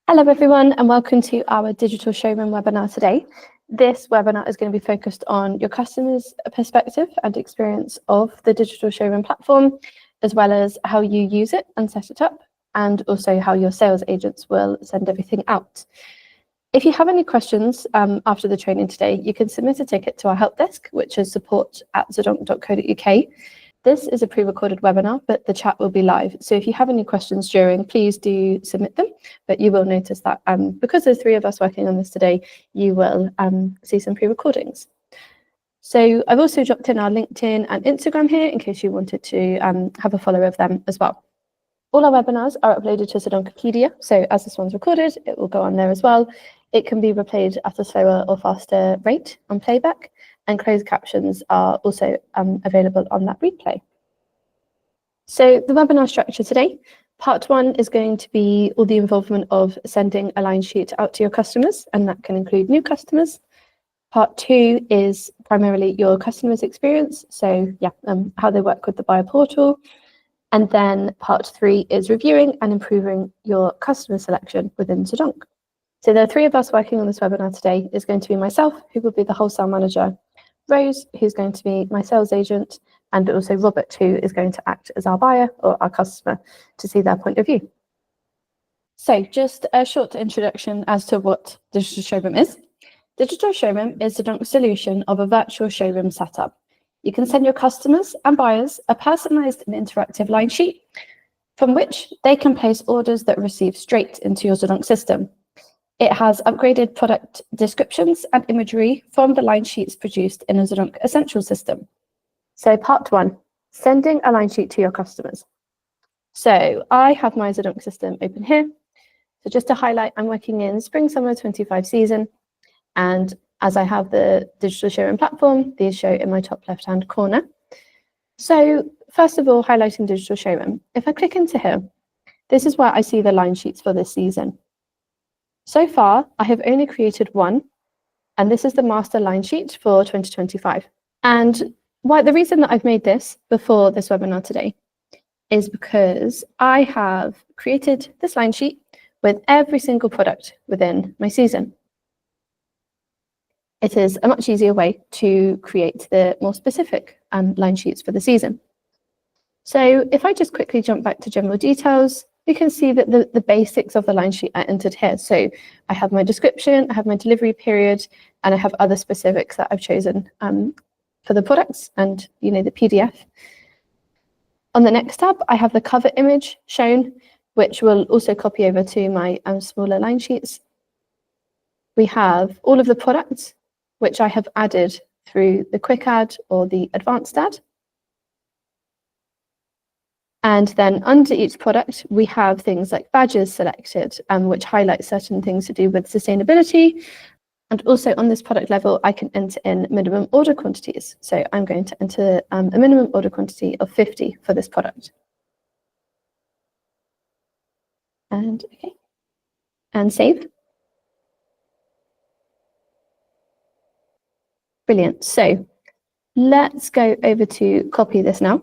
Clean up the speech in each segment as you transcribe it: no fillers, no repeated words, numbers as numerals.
Hello everyone and welcome to our Digital Showroom webinar today. This webinar is going to be focused on your customers' perspective and experience of the Digital Showroom platform, as well as how you use it and set it up, and also how your sales agents will send everything out. If you have any questions after the training today, you can submit a ticket to our help desk, which is support@zedonker.co.uk. This is a pre-recorded webinar, but the chat will be live. So if you have any questions during, please do submit them. But you will notice that because there's three of us working on this today, you will see some pre-recordings. So I've also dropped in our LinkedIn and Instagram here in case you wanted to have a follow of them as well. All our webinars are uploaded to Zedonkerpedia. So as this one's recorded, it will go on there as well. It can be replayed at a slower or faster rate on playback, and closed captions are also available on that replay. So the webinar structure today, part one is going to be all the involvement of sending a line sheet out to your customers, and that can include new customers. Part two is primarily your customers' experience, so how they work with the buyer portal. And then part three is reviewing and improving your customer selection within Zedonker. So there are three of us working on this webinar today. Is going to be myself, who will be the wholesale manager, Rose, who's going to be my sales agent, and also Robert, who is going to act as our buyer or our customer to see their point of view. So just a short introduction as to what Digital Showroom is. Digital Showroom is Zedonker's solution of a virtual showroom setup. You can send your customers and buyers a personalized and interactive line sheet from which they can place orders that receive straight into your Zedonker system. It has upgraded product descriptions and imagery from the line sheets produced in a Zedonker Essential system. So part one, sending a line sheet to your customers. So I have my Zedonker system open here. So just to highlight, I'm working in Spring/Summer 25 season. And as I have the Digital Showroom platform, these show in my top left-hand corner. So first of all, highlighting Digital Showroom. If I click into here, this is where I see the line sheets for this season. So far, I have only created one, and this is the master line sheet for 2025. And the reason that I've made this before this webinar today is because I have created this line sheet with every single product within my season. It is a much easier way to create the more specific line sheets for the season. So if I just quickly jump back to general details, you can see that the basics of the line sheet are entered here. So I have my description, I have my delivery period, and I have other specifics that I've chosen for the products and the PDF. On the next tab, I have the cover image shown, which will also copy over to my smaller line sheets. We have all of the products, which I have added through the quick add or the advanced add. And then under each product, we have things like badges selected, which highlight certain things to do with sustainability. And also on this product level, I can enter in minimum order quantities. So I'm going to enter a minimum order quantity of 50 for this product. And okay, and save. Brilliant. So let's go over to copy this now.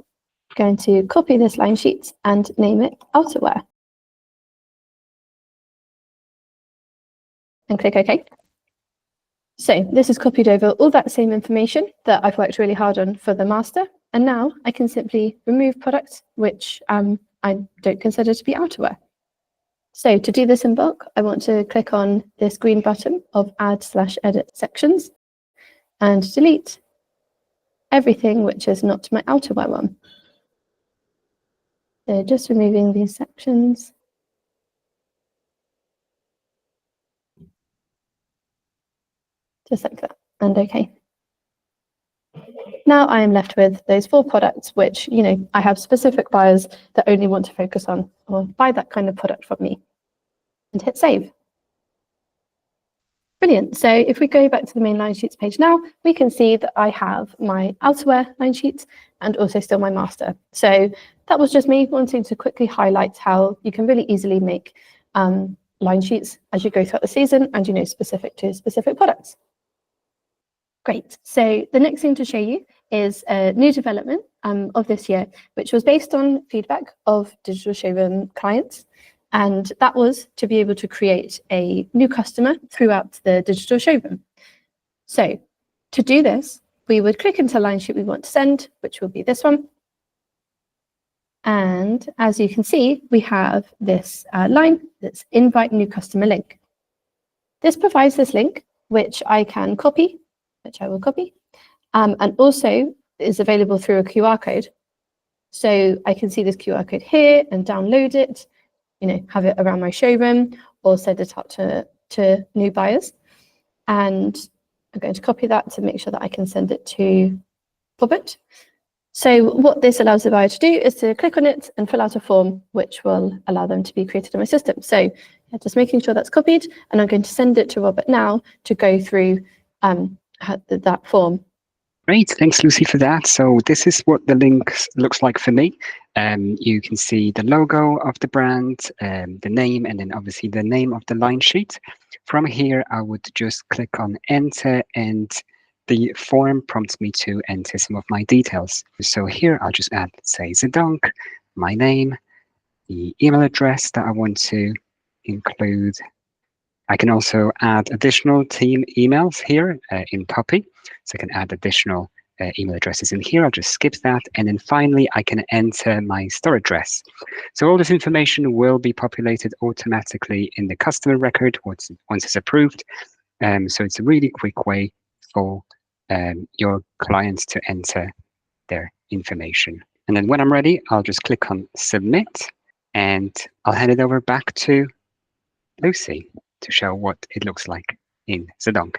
Going to copy this line sheet and name it outerwear. And click OK. So this is copied over all that same information that I've worked really hard on for the master. And now I can simply remove products which I don't consider to be outerwear. So to do this in bulk, I want to click on this green button of Add/Edit Sections and delete everything which is not my outerwear one. So just removing these sections. Just like that, and OK. Now I am left with those 4 products, which, I have specific buyers that only want to focus on or buy that kind of product from me. And hit save. Brilliant. So if we go back to the main line sheets page now, we can see that I have my outerwear line sheets and also still my master. So that was just me wanting to quickly highlight how you can really easily make line sheets as you go throughout the season and, specific to specific products. Great. So the next thing to show you is a new development of this year, which was based on feedback of Digital Showroom clients. And that was to be able to create a new customer throughout the digital showroom. So to do this, we would click into the line sheet we want to send, which will be this one. And as you can see, we have this line that's invite new customer link. This provides this link, which I can copy, which I will copy, and also is available through a QR code. So I can see this QR code here and download it, have it around my showroom or send it out to new buyers. And I'm going to copy that to make sure that I can send it to Robert. So what this allows the buyer to do is to click on it and fill out a form, which will allow them to be created in my system. So just making sure that's copied, and I'm going to send it to Robert now to go through that form. Great, thanks Lucy for that. So this is what the link looks like for me. You can see the logo of the brand, the name, and then obviously the name of the line sheet. From here, I would just click on enter, and the form prompts me to enter some of my details. So here I'll just add, say, Zedonker, my name, the email address that I want to include. I can also add additional team emails here in copy. So I can add additional email addresses in here. I'll just skip that. And then finally, I can enter my store address. So all this information will be populated automatically in the customer record once it's approved. So it's a really quick way for your clients to enter their information. And then when I'm ready, I'll just click on submit, and I'll hand it over back to Lucy to show what it looks like in Zedonker.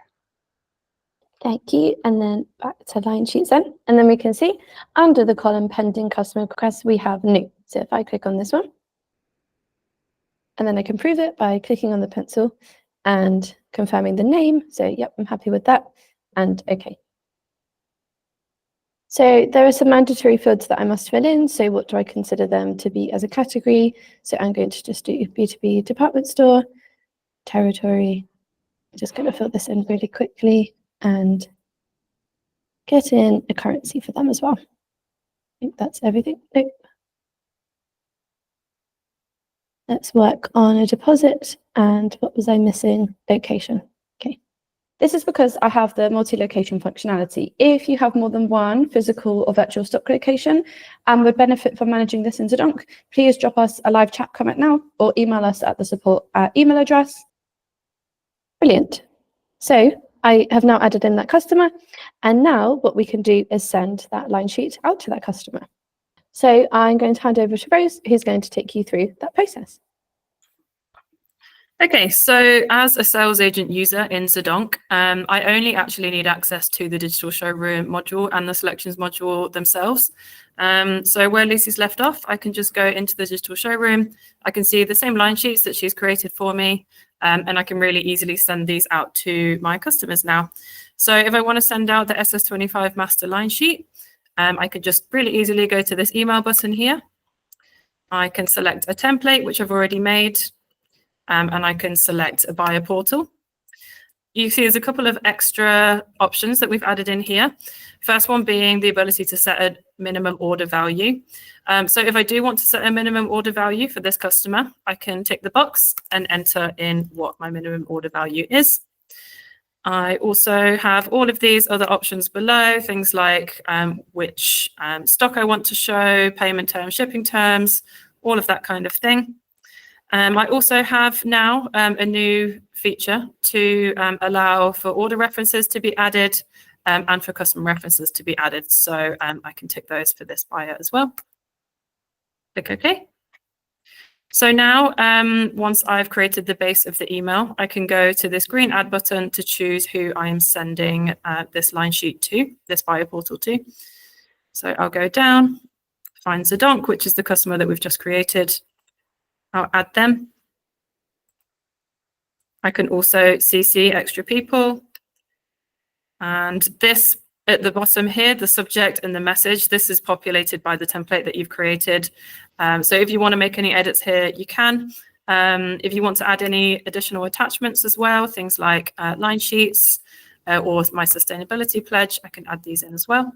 Thank you. And then back to line sheets then. And then we can see under the column pending customer request, we have new. So if I click on this one, and then I can prove it by clicking on the pencil and confirming the name. So yep, I'm happy with that. And okay. So there are some mandatory fields that I must fill in. So what do I consider them to be as a category? So I'm going to just do B2B department store, territory. I'm just going to fill this in really quickly and get in a currency for them as well. I think that's everything. Nope. Let's work on a deposit. And what was I missing? Location. Okay. This is because I have the multi-location functionality. If you have more than one physical or virtual stock location and would benefit from managing this in Zedonker, please drop us a live chat comment now or email us at the support email address. Brilliant. So I have now added in that customer, and now what we can do is send that line sheet out to that customer. So I'm going to hand over to Rose, who's going to take you through that process. Okay, so as a sales agent user in Zedonker, I only actually need access to the Digital Showroom module and the selections module themselves. So where Lucy's left off, I can just go into the Digital Showroom. I can see the same line sheets that she's created for me, and I can really easily send these out to my customers now. So if I want to send out the SS25 master line sheet, I could just really easily go to this email button here. I can select a template, which I've already made. And I can select a buyer portal. You see there's a couple of extra options that we've added in here. First one being the ability to set a minimum order value. So if I do want to set a minimum order value for this customer, I can tick the box and enter in what my minimum order value is. I also have all of these other options below, things like which stock I want to show, payment terms, shipping terms, all of that kind of thing. I also have now a new feature to allow for order references to be added and for customer references to be added. So I can tick those for this buyer as well. Click OK. So now, once I've created the base of the email, I can go to this green add button to choose who I am sending this line sheet to, this buyer portal to. So I'll go down, find Zedonker, which is the customer that we've just created. I'll add them. I can also CC extra people. And this at the bottom here, the subject and the message, this is populated by the template that you've created. So if you want to make any edits here, you can. If you want to add any additional attachments as well, things like line sheets or my sustainability pledge, I can add these in as well.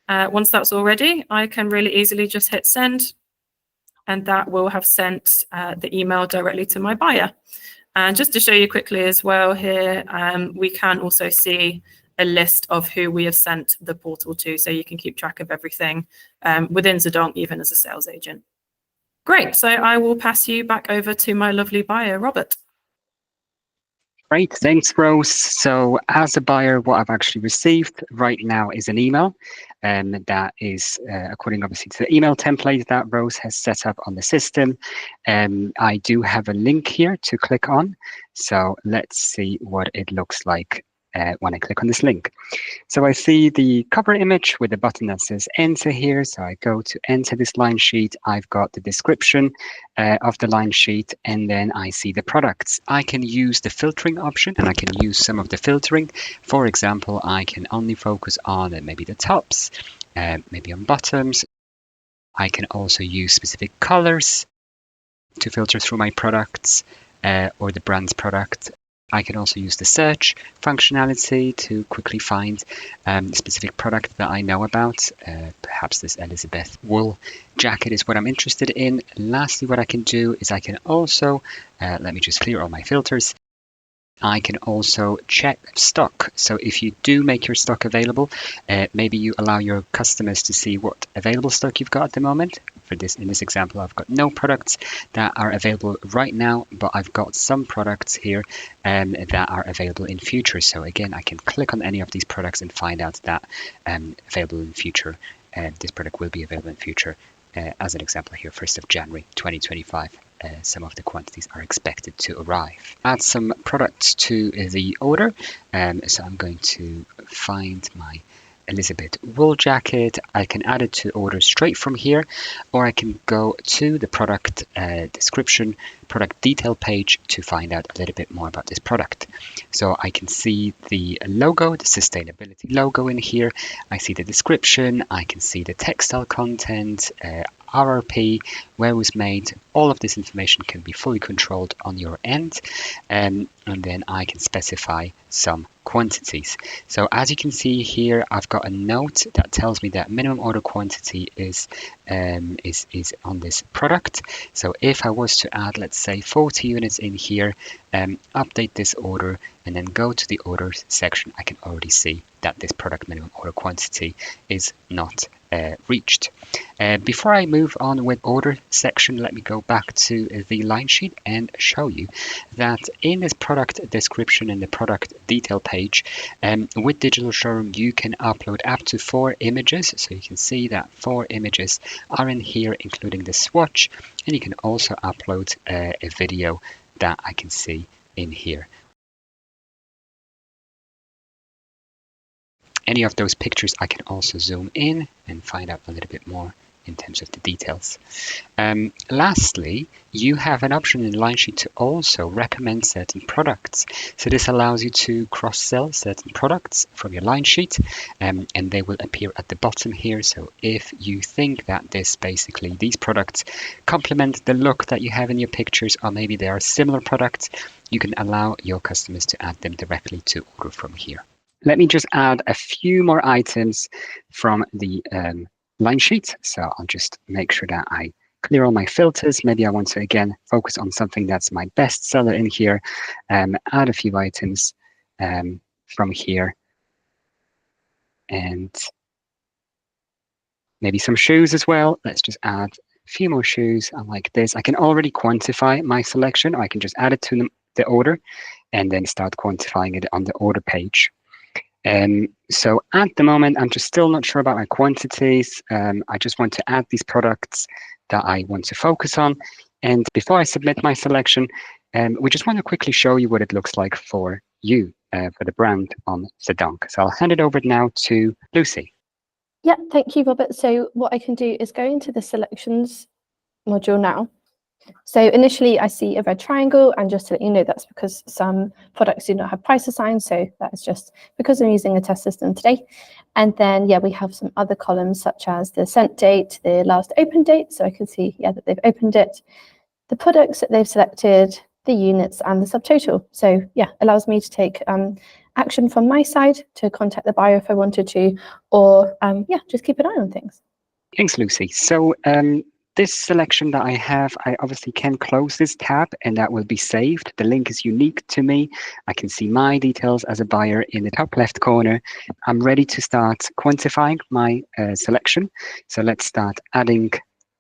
Once that's all ready, I can really easily just hit send. and that will have sent the email directly to my buyer. And just to show you quickly as well here, we can also see a list of who we have sent the portal to, so you can keep track of everything within Zedonker, even as a sales agent. Great, so I will pass you back over to my lovely buyer, Robert. Great, thanks, Rose. So as a buyer, what I've actually received right now is an email that is according obviously to the email template that Rose has set up on the system. I do have a link here to click on. So let's see what it looks like when I click on this link. So I see the cover image with the button that says enter here. So I go to enter this line sheet. I've got the description of the line sheet, and then I see the products. I can use the filtering option, and I can use some of the filtering. For example, I can only focus on maybe the tops, maybe on bottoms. I can also use specific colors to filter through my products or the brand's product. I can also use the search functionality to quickly find a specific product that I know about. Perhaps this Elizabeth wool jacket is what I'm interested in. Lastly, what I can do is I can also, let me just clear all my filters. I can also check stock. So if you do make your stock available, maybe you allow your customers to see what available stock you've got at the moment. For this, in this example, I've got no products that are available right now, but I've got some products here that are available in future. So again, I can click on any of these products and find out that available in future. This product will be available in future. As an example here, 1st of January 2025. Some of the quantities are expected to arrive. Add some products to the order. So I'm going to find my Elizabeth wool jacket. I can add it to order straight from here, or I can go to the product description, product detail page to find out a little bit more about this product. So I can see the logo, the sustainability logo in here. I see the description. I can see the textile content, RRP, where it was made. All of this information can be fully controlled on your end, and then I can specify some quantities. So as you can see here, I've got a note that tells me that minimum order quantity is on this product. So if I was to add, let's say 40 units in here, update this order and then go to the orders section, I can already see that this product minimum order quantity is not reached. Before I move on with order section, let me go back to the line sheet and show you that in this product description and the product detail page, with Digital Showroom, you can upload up to 4 images. So you can see that 4 images are in here, including the swatch, and you can also upload a video that I can see in here. Any of those pictures I can also zoom in and find out a little bit more in terms of the details. Lastly, you have an option in the line sheet to also recommend certain products. So this allows you to cross-sell certain products from your line sheet, and they will appear at the bottom here. So if you think that these products complement the look that you have in your pictures, or maybe they are similar products, you can allow your customers to add them directly to order from here. Let me just add a few more items from the line sheet. So I'll just make sure that I clear all my filters. Maybe I want to, again, focus on something that's my best seller in here. Add a few items from here. And maybe some shoes as well. Let's just add a few more shoes. I like this. I can already quantify my selection. Or I can just add it to the order and then start quantifying it on the order page. So at the moment, I'm just still not sure about my quantities. I just want to add these products that I want to focus on. And before I submit my selection, we just want to quickly show you what it looks like for you, for the brand on Zedonker. So I'll hand it over now to Lucy. Yeah, thank you, Robert. So what I can do is go into the selections module now. So initially I see a red triangle, and just to let you know, that's because some products do not have price assigned. So that is just because I'm using a test system today. And then, yeah, we have some other columns such as the sent date, the last open date. So I can see, yeah, that they've opened it, the products that they've selected, the units, and the subtotal. So yeah, allows me to take action from my side to contact the buyer if I wanted to, or yeah, just keep an eye on things. Thanks, Lucy. So this selection that I have, I obviously can close this tab and that will be saved. The link is unique to me. I can see my details as a buyer in the top left corner. I'm ready to start quantifying my selection. So let's start adding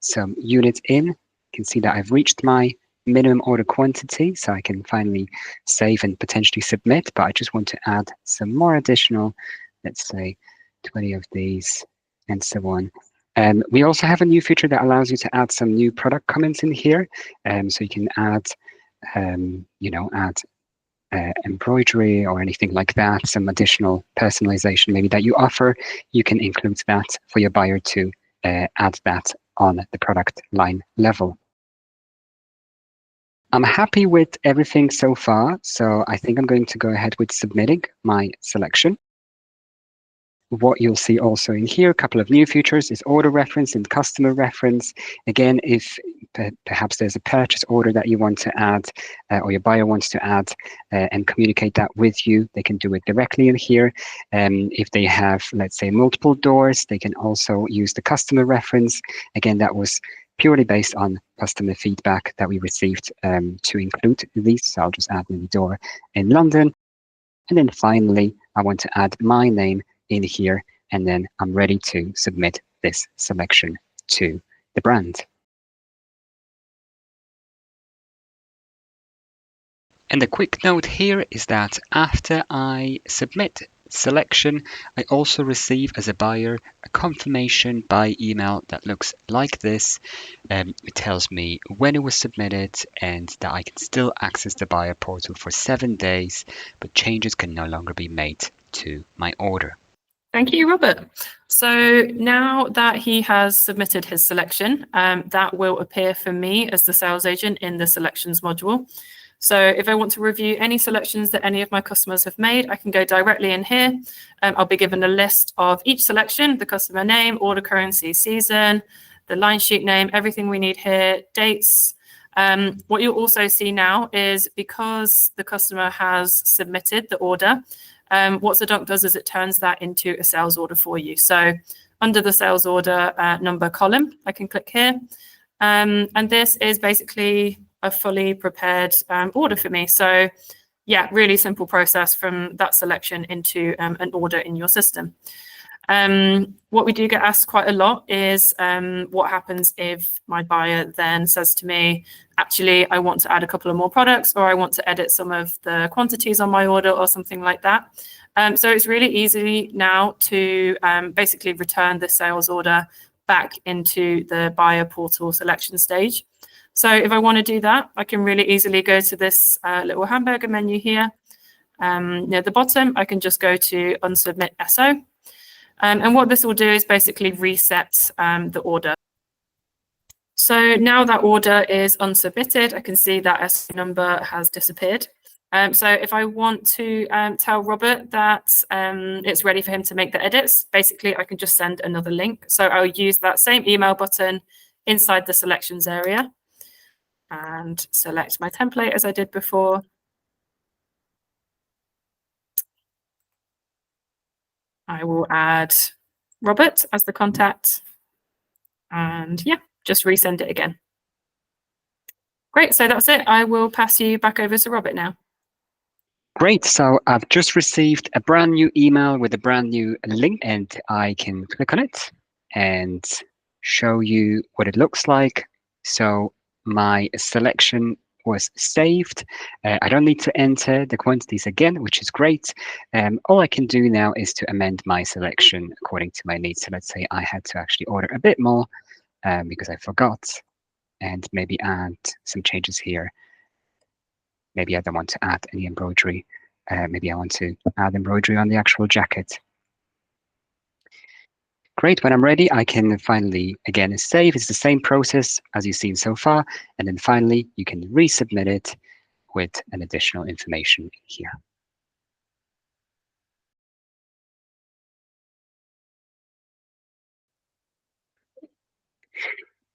some units in. You can see that I've reached my minimum order quantity, so I can finally save and potentially submit, but I just want to add some more additional, let's say 20 of these and so on. We also have a new feature that allows you to add some new product comments in here. So you can add, add embroidery or anything like that, some additional personalization maybe that you offer. You can include that for your buyer to add that on the product line level. I'm happy with everything so far, so I think I'm going to go ahead with submitting my selection. What you'll see also in here, a couple of new features, is order reference and customer reference. Again, if perhaps there's a purchase order that you want to add or your buyer wants to add and communicate that with you, they can do it directly in here. If they have, let's say, multiple doors, they can also use the customer reference. Again, that was purely based on customer feedback that we received to include these. So I'll just add the door in London. And then finally, I want to add my name in here, and then I'm ready to submit this selection to the brand. And a quick note here is that after I submit selection, I also receive as a buyer a confirmation by email that looks like this. It tells me when it was submitted and that I can still access the buyer portal for 7 days, but changes can no longer be made to my order. Thank you, Robert. So now that he has submitted his selection, that will appear for me as the sales agent in the selections module. So if I want to review any selections that any of my customers have made, I can go directly in here. I'll be given a list of each selection, the customer name, order currency, season, the line sheet name, everything we need here, dates. What you'll also see now is because the customer has submitted the order, what Zedonker does is it turns that into a sales order for you. So under the sales order number column, I can click here. And this is basically a fully prepared order for me. So yeah, really simple process from that selection into an order in your system. What we do get asked quite a lot is what happens if my buyer then says to me, actually, I want to add a couple of more products, or I want to edit some of the quantities on my order or something like that. So it's really easy now to basically return the sales order back into the buyer portal selection stage. So if I want to do that, I can really easily go to this little hamburger menu here. Near the bottom, I can just go to Unsubmit SO. And what this will do is basically reset the order. So now that order is unsubmitted, I can see that SO number has disappeared. So if I want to tell Robert that it's ready for him to make the edits, basically I can just send another link. So I'll use that same email button inside the selections area and select my template as I did before. I will add Robert as the contact and yeah, just resend it again. Great, so that's it. I will pass you back over to Robert now. Great, so I've just received a brand new email with a brand new link, and I can click on it and show you what it looks like. So my selection was saved. I don't need to enter the quantities again, which is great. All I can do now is to amend my selection according to my needs. So let's say I had to actually order a bit more because I forgot, and maybe add some changes here. Maybe I don't want to add any embroidery. Maybe I want to add embroidery on the actual jacket. Great, when I'm ready, I can finally, again, save. It's the same process as you've seen so far. And then finally, you can resubmit it with an additional information here.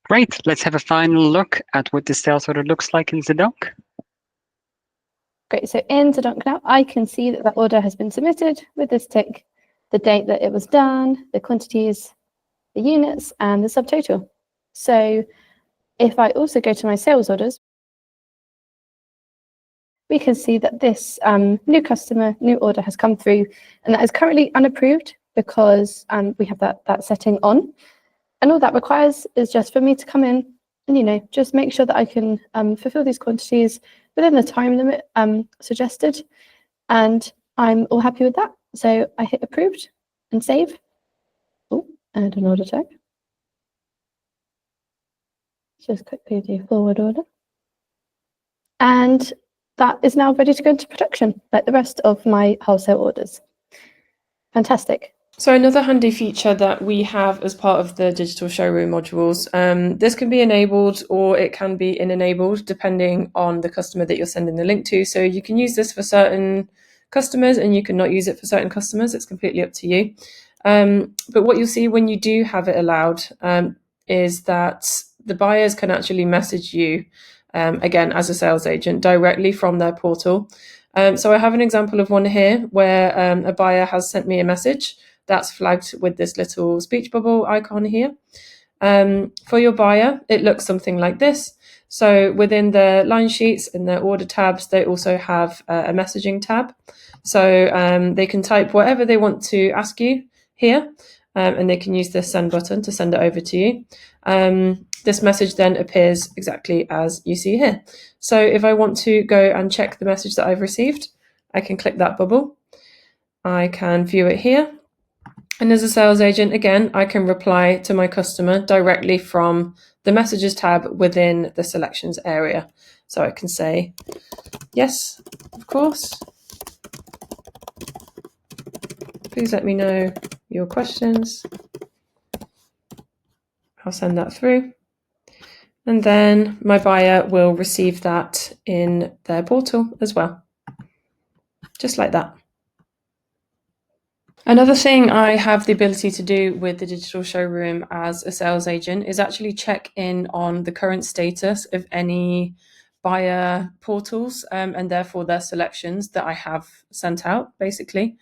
Great, let's have a final look at what the sales order looks like in Zedonker. Great, so in Zedonker now, I can see that that order has been submitted with this tick, the date that it was done, the quantities, the units, and the subtotal. So If I also go to my sales orders, we can see that this new customer, new order has come through, and that is currently unapproved because we have that setting on. And all that requires is just for me to come in and, just make sure that I can fulfill these quantities within the time limit suggested. And I'm all happy with that. So I hit approved and save. Oh, add an order tag. Just quickly do forward order. And that is now ready to go into production, like the rest of my wholesale orders. Fantastic. So another handy feature that we have as part of the digital showroom modules, this can be enabled or it can be unenabled depending on the customer that you're sending the link to. So you can use this for certain customers and you can not use it for certain customers. It's completely up to you. But what you'll see when you do have it allowed is that the buyers can actually message you, again, as a sales agent directly from their portal. So I have an example of one here where a buyer has sent me a message that's flagged with this little speech bubble icon here. For your buyer, it looks something like this. So within the line sheets and their order tabs, they also have a messaging tab. So they can type whatever they want to ask you here, and they can use the send button to send it over to you. This message then appears exactly as you see here. So if I want to go and check the message that I've received, I can click that bubble. I can view it here. And as a sales agent, again, I can reply to my customer directly from the messages tab within the selections area. So I can say, yes, of course. Please let me know your questions. I'll send that through. And then my buyer will receive that in their portal as well. Just like that. Another thing I have the ability to do with the digital showroom as a sales agent is actually check in on the current status of any buyer portals and therefore their selections that I have sent out, basically.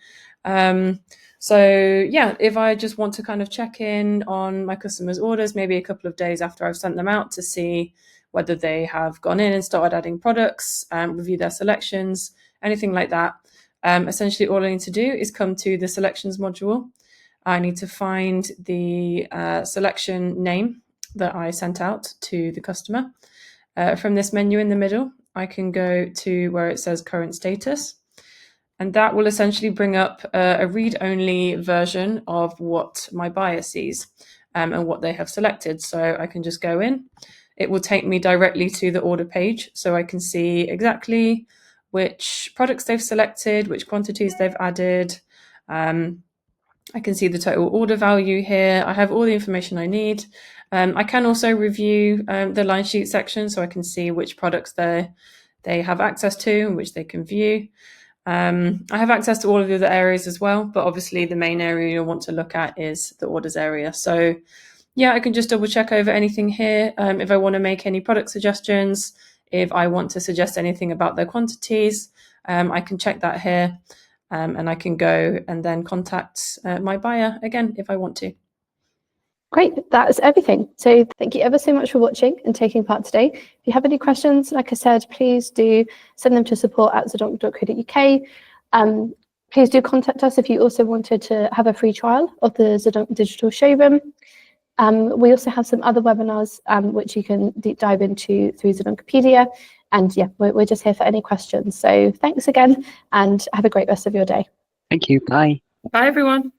So yeah, if I just want to kind of check in on my customers' orders, maybe a couple of days after I've sent them out to see whether they have gone in and started adding products, review their selections, anything like that. Essentially, all I need to do is come to the selections module. I need to find the selection name that I sent out to the customer. From this menu in the middle, I can go to where it says current status. And that will essentially bring up a read-only version of what my buyer sees and what they have selected. So I can just go in. It will take me directly to the order page so I can see exactly which products they've selected, which quantities they've added. I can see the total order value here. I have all the information I need. I can also review the line sheet section so I can see which products they have access to and which they can view. I have access to all of the other areas as well, but obviously the main area you'll want to look at is the orders area. So yeah, I can just double check over anything here. If I want to make any product suggestions, if I want to suggest anything about their quantities, I can check that here and I can go and then contact my buyer again if I want to. Great, that is everything. So thank you ever so much for watching and taking part today. If you have any questions, like I said, please do send them to support@zedonker.co.uk. Please do contact us if you also wanted to have a free trial of the Zedonker Digital Showroom. We also have some other webinars which you can deep dive into through Zedonkerpedia. And yeah, we're just here for any questions. So thanks again and have a great rest of your day. Thank you. Bye. Bye, everyone.